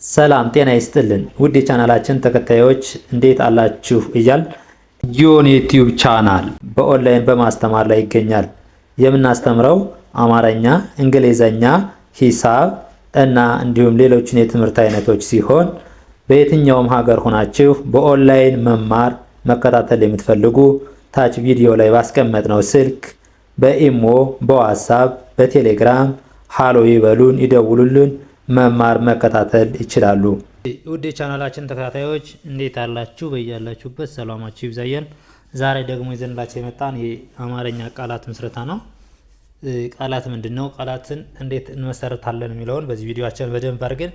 ሰላም ጤና ይስጥልን ውድ የቻናላችን ተከታዮች እንዴት አላችሁ እያል ጊዮን ዩቲዩብ ቻናል በኦንላይን በማስተማር ላይ ይገኛል። የምናስተምረው አማርኛ፣ እንግሊዘኛ፣ ሂሳብ እና እንዲሁም ሌሎችን የትምህርት አይነቶች ሲሆን በየትኛውም ሀገር ሆናችሁ በኦንላይን መማር መከታተል የምትፈልጉ ታች ቪዲዮ ላይ ባስቀመጥነው ስልክ በኢሞ፣ በዋትስአፕ፣ በቴሌግራም ሃሎ ይበሉን፣ ይደውሉልን፣ መማር መከታተል ይችላሉ። ውድ የቻናላችን ተከታታዮች እንዴት አላችሁ? በያላችሁበት ሰላማችሁ ይብዛየን። ዛሬ ደግሞ ይዘንላችሁ የመጣን የአማርኛ ቃላት ምስረታ ነው። ቃላት ምንድነው? ቃላትን እንዴት እንመሰርታለን የሚለውን በዚህ ቪዲዮአችን በደንብ አድርገን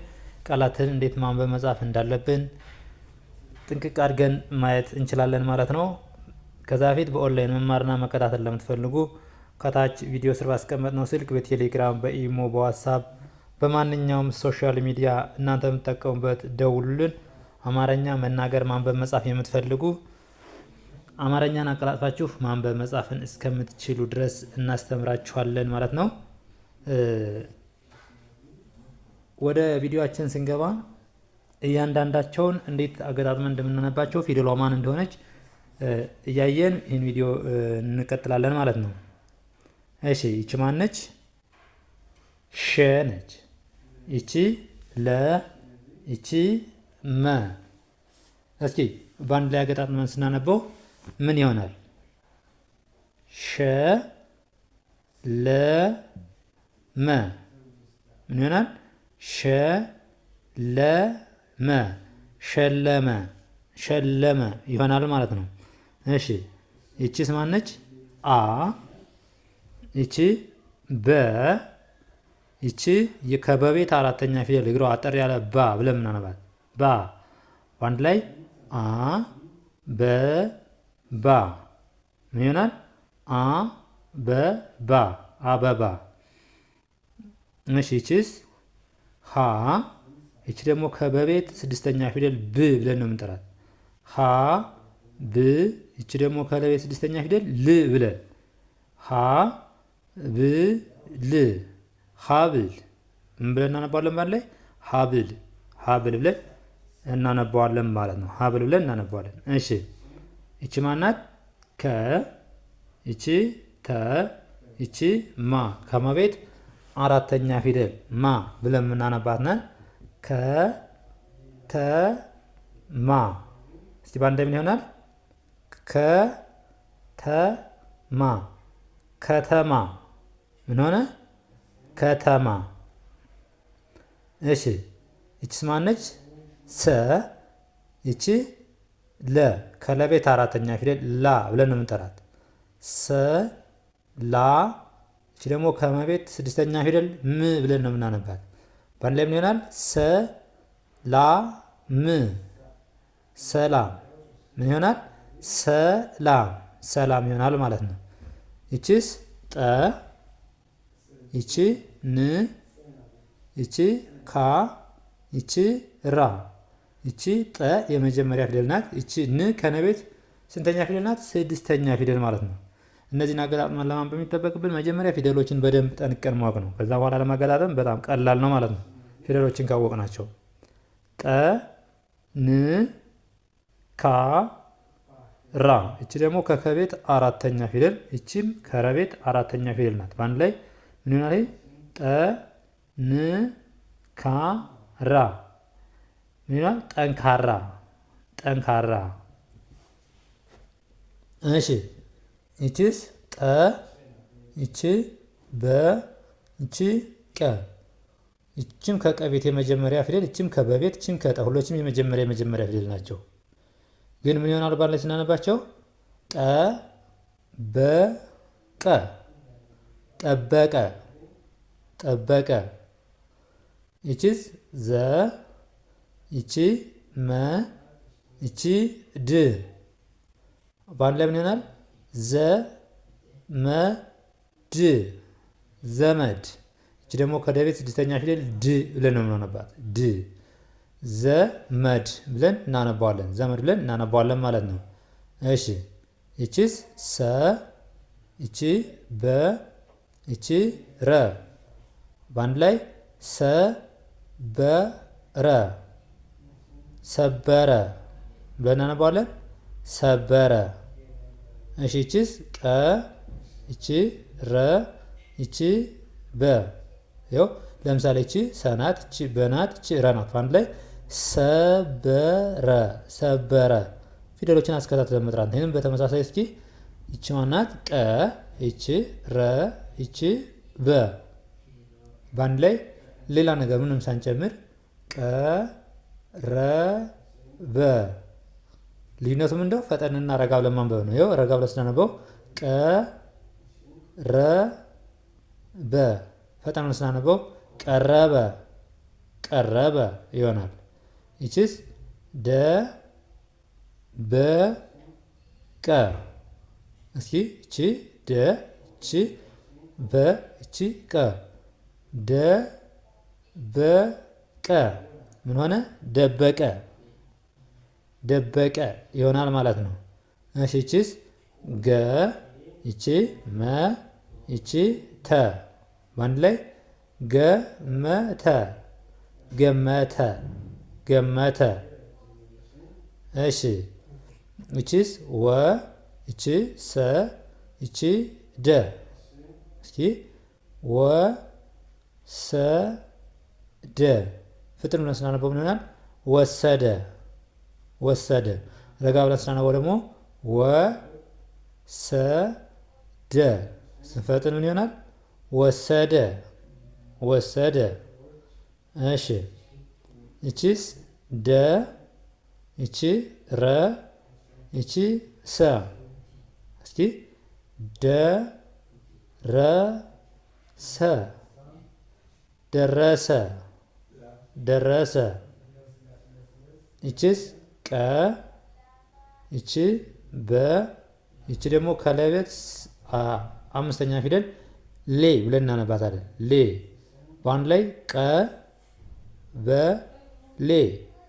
ቃላትን እንዴት ማንበብ መጻፍ እንዳለብን ጥንቅቅ አድርገን ማየት እንችላለን ማለት ነው። ከዛ በፊት በኦንላይን መማርና መከታተል ለምትፈልጉ ከታች ቪዲዮ ስር ባስቀመጥነው ስልክ በቴሌግራም፣ በኢሞ፣ በዋትስአፕ በማንኛውም ሶሻል ሚዲያ እናንተ የምትጠቀሙበት ደውሉልን። አማርኛ መናገር ማንበብ መጻፍ የምትፈልጉ አማርኛን አቀላጥፋችሁ ማንበብ መጻፍን እስከምትችሉ ድረስ እናስተምራችኋለን ማለት ነው። ወደ ቪዲዮአችን ስንገባ እያንዳንዳቸውን እንዴት አገጣጥመን እንደምናነባቸው ፊደሏ ማን እንደሆነች እያየን ይህን ቪዲዮ እንቀጥላለን ማለት ነው። እሺ ይቺ ማን ነች? ሸ ነች። ይቺ ለ፣ ይቺ መ። እስኪ በአንድ ላይ አገጣጥመን ስናነበው ምን ይሆናል? ሸ ለ መ። ምን ይሆናል? ሸ ለ መ፣ ሸለመ፣ ሸለመ ይሆናል ማለት ነው። እሺ ይቺስ ማነች? አ። ይቺ በ። ይቺ ከበቤት አራተኛ ፊደል እግሯ አጠር ያለ ባ ብለን ምናነባት ባ። በአንድ ላይ አ በ ባ ምን ይሆናል? አ በ ባ፣ አበባ። እሺ ይቺስ ሀ። ይቺ ደግሞ ከበቤት ስድስተኛ ፊደል ብ ብለን ነው የምንጠራት ሀ ብ። ይቺ ደግሞ ከለቤት ስድስተኛ ፊደል ል ብለን ሀ ብ ል፣ ሀብል። ምን ብለን እናነባዋለን? ማለት ላይ ሀብል፣ ሀብል ብለን እናነባዋለን ማለት ነው። ሀብል ብለን እናነባዋለን። እሺ ይቺ ማናት? ከ። ይቺ ተ። ይቺ ማ። ከመቤት አራተኛ ፊደል ማ ብለን የምናነባት ነን። ከ ተ ማ። እስቲ ባንድ ምን ይሆናል? ከ ተ ማ፣ ከተማ። ምን ሆነ? ከተማ። እሺ ይቺስ ማነች? ሰ። ይቺ ለ። ከለቤት አራተኛ ፊደል ላ ብለን ነው የምንጠራት ሰ ላ። ይቺ ደግሞ ከመቤት ስድስተኛ ፊደል ም ብለን ነው የምናነባት። በአንድ ላይ ምን ይሆናል? ሰ ላ ም፣ ሰላም። ምን ይሆናል? ሰላም፣ ሰላም ይሆናል ማለት ነው። ይቺስ ጠ። ይቺ ን። ይቺ ካ። ይቺ ራ። ይቺ ጠ የመጀመሪያ ፊደል ናት። ይቺ ን ከነቤት ስንተኛ ፊደል ናት? ስድስተኛ ፊደል ማለት ነው። እነዚህን አገጣጥመን ለማንበብ የሚጠበቅብን መጀመሪያ ፊደሎችን በደንብ ጠንቅቀን ማወቅ ነው። ከዛ በኋላ ለማገጣጠም በጣም ቀላል ነው ማለት ነው፣ ፊደሎችን ካወቅናቸው። ጠ ን ካ ራ። ይቺ ደግሞ ከከቤት አራተኛ ፊደል፣ ይቺም ከረቤት አራተኛ ፊደል ናት። በአንድ ላይ ምን ይሆናል? ጠ ን ካ ራ። ምን ይሆናል? ጠንካራ፣ ጠንካራ። እሺ ይቺስ ጠ። ይቺ በ። ይቺ ቀ። ይቺም ከቀቤት የመጀመሪያ ፊደል፣ ይቺም ከበቤት፣ ይቺም ከጠ፣ ሁሎችም የመጀመሪያ ፊደል ናቸው። ግን ምን ይሆናል? ባለ ስናነባቸው ጠ በ ቀ፣ ጠበቀ፣ ጠበቀ። ይቺስ ዘ። ይቺ መ። ይቺ ድ። በአንድ ላይ ምን ይሆናል? ዘ መ ድ፣ ዘመድ። ይቺ ደግሞ ከደቤት ስድስተኛ ፊደል ድ ብለን ነው የምናነባት ድ፣ ዘመድ ብለን እናነባዋለን፣ ዘመድ ብለን እናነባዋለን ማለት ነው። እሺ ይቺስ ሰ። ይቺ በ። ይቺ ረ። በአንድ ላይ ሰ በ ረ ሰበረ ብለን እናነባዋለን። ሰበረ። እሺ ይቺስ ቀ፣ ይቺ ረ፣ ይቺ በ። ይኸው ለምሳሌ ይቺ ሰናት፣ ይቺ በናት፣ ይቺ ረናት። አንድ ላይ ሰበረ፣ ሰበረ። ፊደሎችን አስከታትለን መጥራት። ይህንም በተመሳሳይ እስኪ ይቺ ማናት? ቀ፣ ይቺ ረ፣ ይቺ በ። በአንድ ላይ ሌላ ነገር ምንም ሳንጨምር ቀረበ። ልዩነቱ ምንድነው? ፈጠንና ረጋ ብለን ማንበብ ነው። ይኸው ረጋ ብለን ስናነበው ቀረበ፣ ፈጠን ብለን ስናነበው ቀረበ፣ ቀረበ ይሆናል። ይቺስ ደበቀ። እስኪ እቺ ደ፣ እቺ በ፣ እቺ ቀ። ደበቀ ምን ሆነ? ደበቀ፣ ደበቀ ይሆናል ማለት ነው። እሺ ይቺስ ገ፣ ይቺ መ፣ ይቺ ተ። በአንድ ላይ ገመተ፣ ገመተ፣ ገመተ። እሺ ይቺስ ወ፣ ይቺ ሰ፣ ይቺ ደ። እስኪ ወ ሰ ደ። ፍጥን ብለን ስናነበው ምን ይሆናል? ወሰደ፣ ወሰደ። ረጋ ብለን ስናነበው ደግሞ ወሰደ። ስንፈጥን ምን ይሆናል? ወሰደ፣ ወሰደ። እሺ ይቺስ ደ፣ ይቺ ረ፣ ይቺ ሰ። እስኪ ደ ረ ሰ፣ ደረሰ፣ ደረሰ። ይቺስ ቀ፣ ይቺ በ፣ ይቺ ደግሞ ከላይ ቤት አምስተኛ ፊደል ሌ ብለን እናነባታለን። ሌ በአንድ ላይ ቀ በ ሌ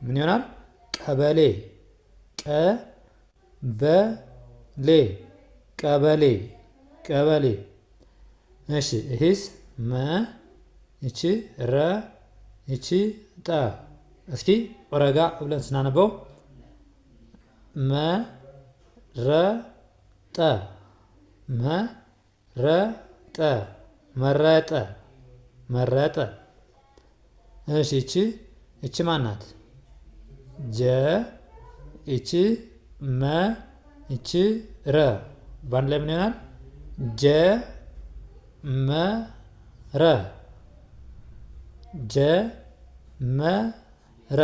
ምን ይሆናል? ቀበሌ፣ ቀ በ ሌ፣ ቀበሌ፣ ቀበሌ። እሺ ይሄስ መ፣ ይቺ ረ፣ ይቺ ጠ። እስኪ ረጋ ብለን ስናነበው መ ረ ጠ፣ መ ረ ጠ፣ መረጠ፣ መረጠ። እሺ ይቺ ማናት? ጀ፣ ይቺ መ፣ ይቺ ረ። በአንድ ላይ ምን ይሆናል? ጀ መ ረ፣ ጀ መ ረ፣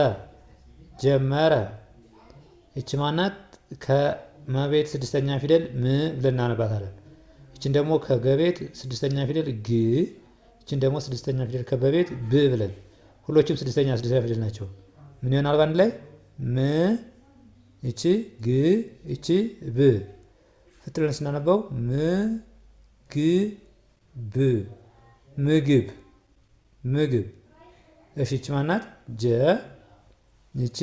ጀመረ። ይቺ ማናት? ከመቤት ስድስተኛ ፊደል ም ብለን እናነባታለን። ይችን ደግሞ ከገቤት ስድስተኛ ፊደል ግ፣ ይችን ደግሞ ስድስተኛ ፊደል ከበቤት ብ ብለን ሁሎችም ስድስተኛ ፊደል ናቸው። ምን ይሆናል? በአንድ ላይ ም፣ ይቺ ግ፣ ይቺ ብ። ፍጥረን ስናነበው ም ግ ብ፣ ምግብ፣ ምግብ። እሺ ይቺ ማናት? ጀ፣ ይቺ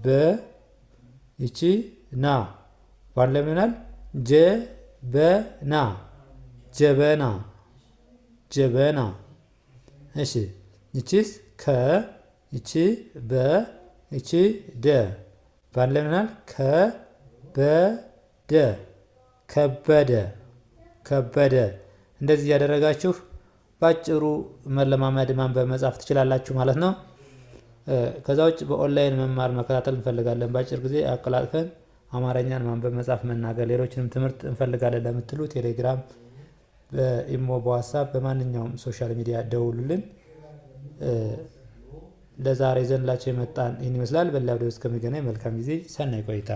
በ፣ ይቺ ና። በአንድ ላይ ምን ይሆናል? ጀ በና፣ ጀበና፣ ጀበና። እሺ ይቺስ ከ፣ ይቺ በ፣ ይቺ ደ። በአንድ ላይ ምን ይሆናል? ከበደ፣ ከበደ፣ ከበደ። እንደዚህ እያደረጋችሁ ባጭሩ መለማመድ ማንበብ መጻፍ ትችላላችሁ ማለት ነው። ከዛ ውጭ በኦንላይን መማር መከታተል እንፈልጋለን። በአጭር ጊዜ አቀላጥፈን አማርኛን ማንበብ መጻፍ መናገር ሌሎችንም ትምህርት እንፈልጋለን ለምትሉ ቴሌግራም፣ በኢሞ፣ በዋትስአፕ በማንኛውም ሶሻል ሚዲያ ደውሉልን። ለዛሬ ዘንላቸው የመጣን ይህን ይመስላል። በሌላ ቪዲዮ እስከሚገናኝ መልካም ጊዜ፣ ሰናይ ቆይታ